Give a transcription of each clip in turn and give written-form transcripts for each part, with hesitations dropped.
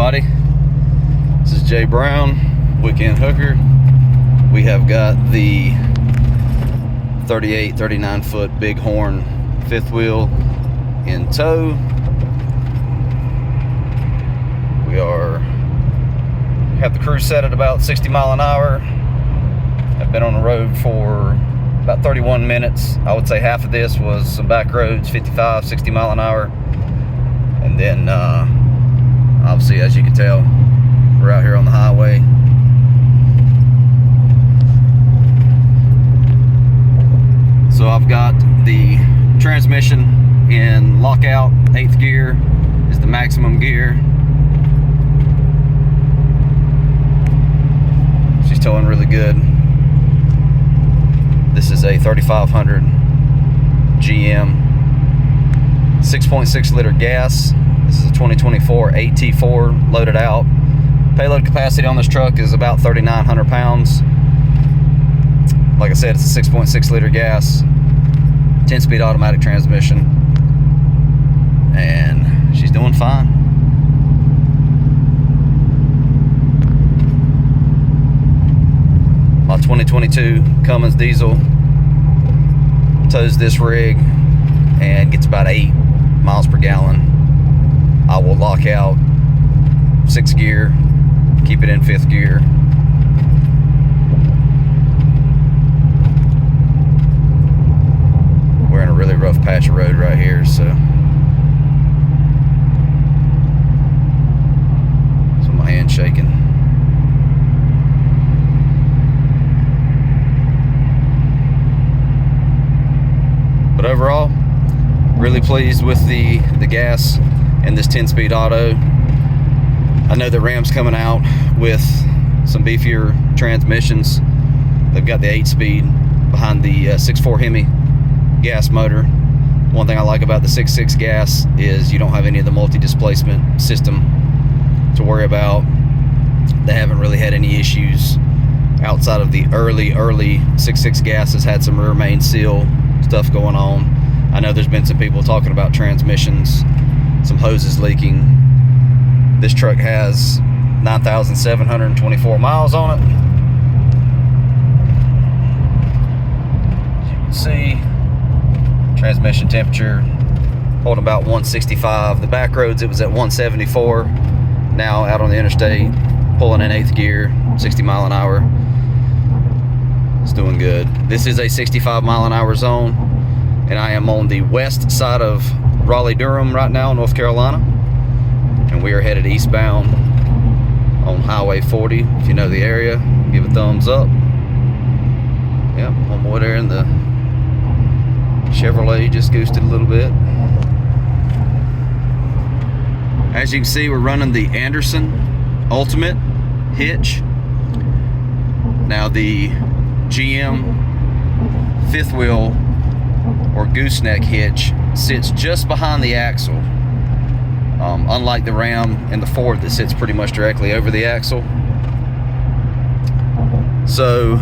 everybody. This is Jay Brown, Weekend Hooker. We have got the 39 foot Bighorn fifth wheel in tow. We have the cruise set at about 60 mile an hour. I've been on the road for about 31 minutes. I would say half of this was some back roads, 55, 60 mile an hour. And then obviously, as you can tell, we're out here on the highway. So I've got the transmission in lockout. 8th gear is the maximum gear. She's towing really good. This is a 3500 GM 6.6 liter gas. This is a 2024 AT4 loaded out. Payload capacity on this truck is about 3,900 pounds. Like I said, it's a 6.6 liter gas, 10-speed automatic transmission, and she's doing fine. My 2022 Cummins diesel tows this rig and gets about 8 miles per gallon. I will lock out 6th gear, keep it in 5th gear. We're in a really rough patch of road right here, so my hand's shaking. But overall, really pleased with the gas and this 10-speed auto. I know that Ram's coming out with some beefier transmissions. They've got the 8-speed behind the 6.4 Hemi gas motor. One thing I like about the 6.6 gas is you don't have any of the multi-displacement system to worry about. They haven't really had any issues outside of the early 6.6 gas has had some rear main seal stuff going on. I know there's been some people talking about transmissions, some hoses leaking. This truck has 9,724 miles on it. As you can see, transmission temperature holding about 165. The back roads, it was at 174. Now out on the interstate, pulling in 8th gear, 60 mile an hour. It's doing good. This is a 65 mile an hour zone, and I am on the west side of Raleigh-Durham right now, North Carolina, and we are headed eastbound on Highway 40. If you know the area, give a thumbs up. Yep, homeboy there in the Chevrolet just goosted a little bit. As you can see, we're running the Anderson Ultimate Hitch. Now the GM fifth wheel or gooseneck hitch sits just behind the axle, unlike the Ram and the Ford that sits pretty much directly over the axle. So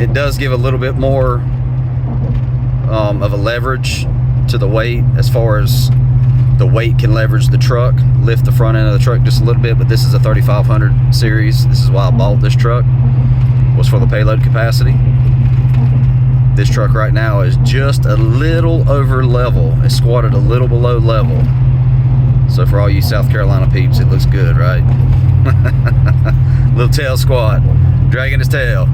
it does give a little bit more of a leverage to the weight, as far as the weight can leverage the truck, lift the front end of the truck just a little bit. But this is a 3500 series. This is why I bought this truck, was for the payload capacity. This truck right now is just a little over level. It's squatted a little below level. So for all you South Carolina peeps, it looks good, right? Little tail squat, dragging his tail.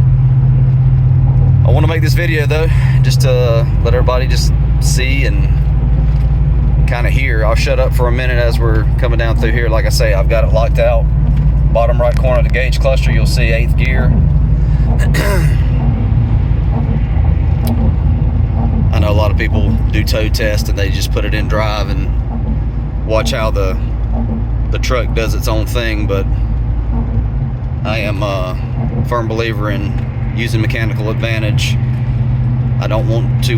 I want to make this video though, just to let everybody just see and kind of hear. I'll shut up for a minute as we're coming down through here. Like I say, I've got it locked out. Bottom right corner of the gauge cluster, you'll see 8th gear. I know a lot of people do tow test and they just put it in drive and watch how the truck does its own thing, but I am a firm believer in using mechanical advantage. I don't want to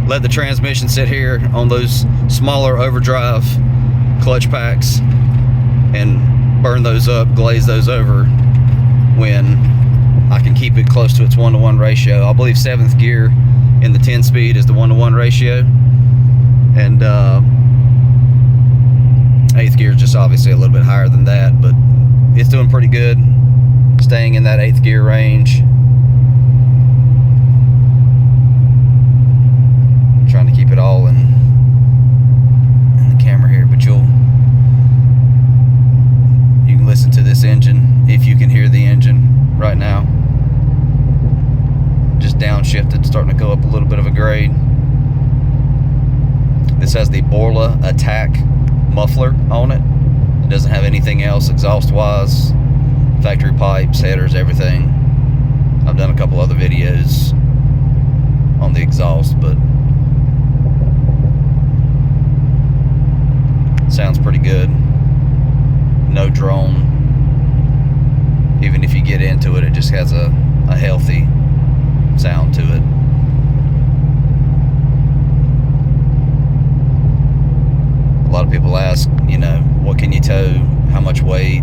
let the transmission sit here on those smaller overdrive clutch packs and burn those up, glaze those over, when I can keep it close to its 1-to-1 ratio. I believe 7th gear in the 10-speed is the 1-to-1 ratio, and 8th 8th gear is just obviously a little bit higher than that, but it's doing pretty good, staying in that 8th gear range. I'm trying to keep it all in the camera here, but you can listen to this engine if you can hear the engine right now. Just downshifted, starting to go up a little bit of a grade. This has the Borla Attack muffler on it. It doesn't have anything else exhaust wise. Factory pipes, headers, everything. I've done a couple other videos on the exhaust, but it sounds pretty good. No drone. Even if you get into it, it just has a healthy sound to it. A lot of people ask, you know, what can you tow? How much weight?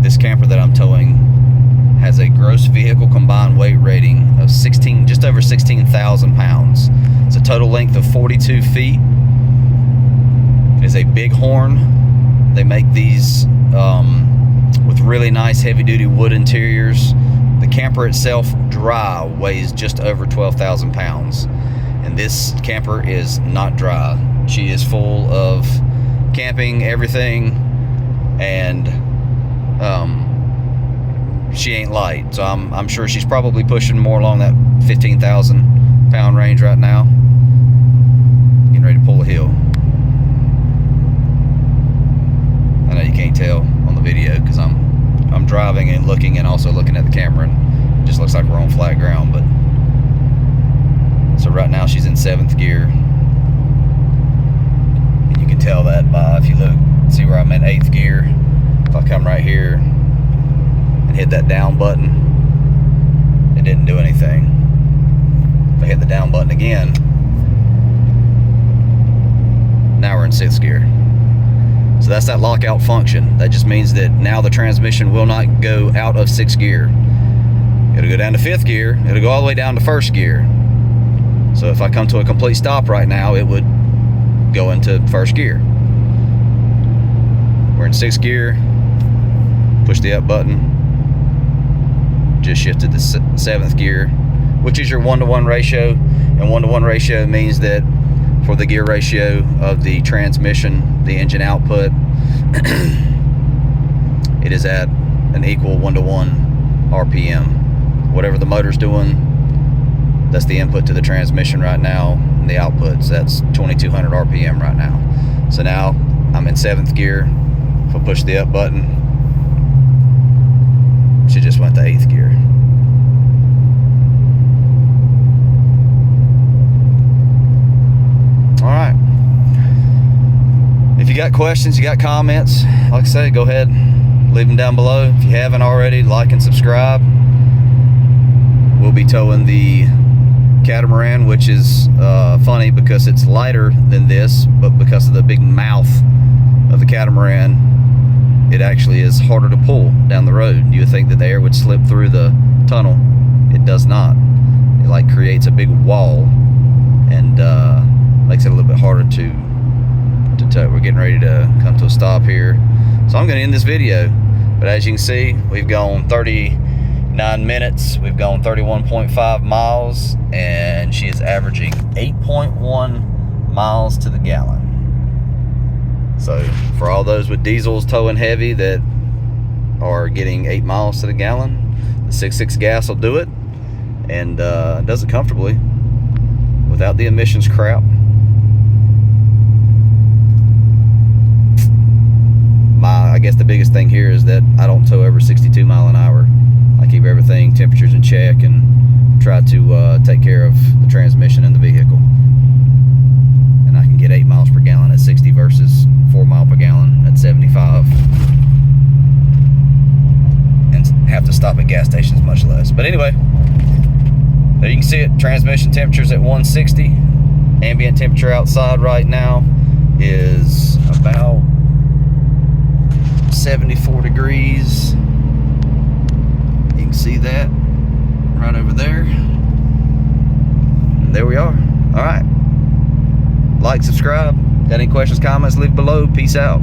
This camper that I'm towing has a gross vehicle combined weight rating of just over 16,000 pounds. It's a total length of 42 feet. It is a Bighorn. They make these with really nice heavy-duty wood interiors. The camper itself, dry, weighs just over 12,000 pounds. And this camper is not dry. She is full of camping, everything, and she ain't light. So I'm sure she's probably pushing more along that 15,000 pound range right now. Getting ready to pull a hill. I know you can't tell on the video because I'm driving and looking and also looking at the camera, and it just looks like we're on flat ground. But so right now she's in 7th gear. And you can tell that by, if you look, see where I'm in 8th gear. If I come right here and hit that down button, it didn't do anything. If I hit the down button again, now we're in 6th gear. So that's that lockout function. That just means that now the transmission will not go out of 6th gear. It'll go down to 5th gear. It'll go all the way down to 1st gear. So if I come to a complete stop right now, it would go into 1st gear. We're in 6th gear. Push the up button. Just shifted to 7th gear, which is your 1-to-1 ratio. And 1-to-1 ratio means that for the gear ratio of the transmission, the engine output, it is at an equal 1-to-1 RPM. Whatever the motor's doing, that's the input to the transmission right now, and the outputs, that's 2200 RPM right now. So now I'm in 7th gear. If I push the up button, she just went to 8th gear. All right. If you got questions, you got comments, like I say, go ahead, leave them down below. If you haven't already, like and subscribe. We'll be towing the catamaran, which is funny because it's lighter than this, but because of the big mouth of the catamaran, it actually is harder to pull down the road. You would think that the air would slip through the tunnel. It does not. It like creates a big wall and makes it a little bit harder to tow. We're getting ready to come to a stop here, so I'm going to end this video. But as you can see, we've gone 39 minutes. We've gone 31.5 miles, and she is averaging 8.1 miles to the gallon. So for all those with diesels towing heavy that are getting 8 miles to the gallon, the 6.6 gas will do it, and does it comfortably without the emissions crap. I guess the biggest thing here is that I don't tow over 62 mile an hour. I keep everything, temperatures in check, and try to take care of the transmission in the vehicle. And I can get 8 miles per gallon at 60 versus 4 mile per gallon at 75. And have to stop at gas stations much less. But anyway, there you can see it. Transmission temperature's at 160. Ambient temperature outside right now is about 74 degrees. You can see that right over there. And there we are. All right. Like, subscribe. Got any questions, comments, leave below. Peace out.